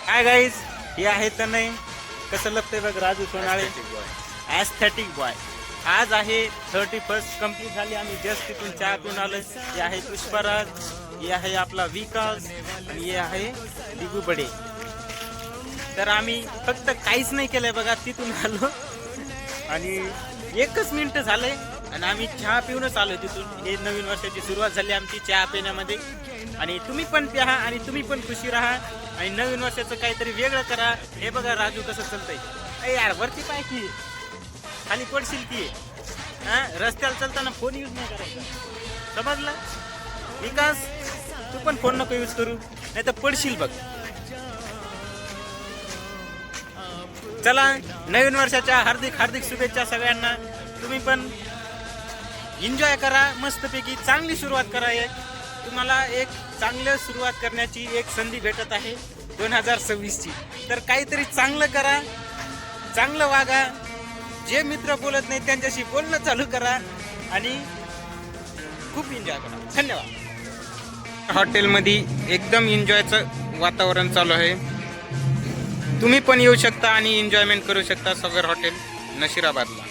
Hi guys, हे आहे तर नाही कसं लपतंय बघ राजू सोनाळे ॲस्थेटिक बॉय. आज आहे 31st कंप्लीट झाली. आम्ही जस्ट तिथून चहा पिऊन आलो. हे आहे पुष्पराज, हे आहे आपला विकास आणि हे आहे दिगू बडे. तर आम्ही फक्त काहीच नाही केलंय बघा, तिथून आलो आणि 1च मिनिट झालंय आणि आम्ही चहा पिऊनच आलो तिथून. हे नवीन वर्षाची सुरुवात झाली आमची चहा पिण्यामध्ये. आणि तुम्ही पण प्या आणि तुम्ही पण खुशी राहा आणि नवीन वर्षाचं काहीतरी वेगळं करा. हे बघा राजू कसं चालतंय. अरे यार वरती पाय की खाली पडशील की. हा, रस्त्याला चालताना फोन यूज नाही करायचा, समजलं? विकास तू पण फोन नको यूज करू, नाही तर पडशील बघ. चला, नवीन वर्षाच्या हार्दिक हार्दिक शुभेच्छा सगळ्यांना. तुम्ही पण एन्जॉय करा, मस्तपैकी चांगली सुरुवात करा. तुम्हाला एक चांगलं सुरुवात करण्याची एक संधी भेटत आहे 2026ची. तर काहीतरी चांगलं करा, चांगलं वागा. जे मित्र बोलत नाही त्यांच्याशी बोलणं चालू करा आणि खूप एन्जॉय करा. धन्यवाद. हॉटेलमध्ये एकदम एन्जॉयचं वातावरण चालू आहे. तुम्ही पण येऊ शकता आणि एन्जॉयमेंट करू शकता. सागर हॉटेल नशिराबादला.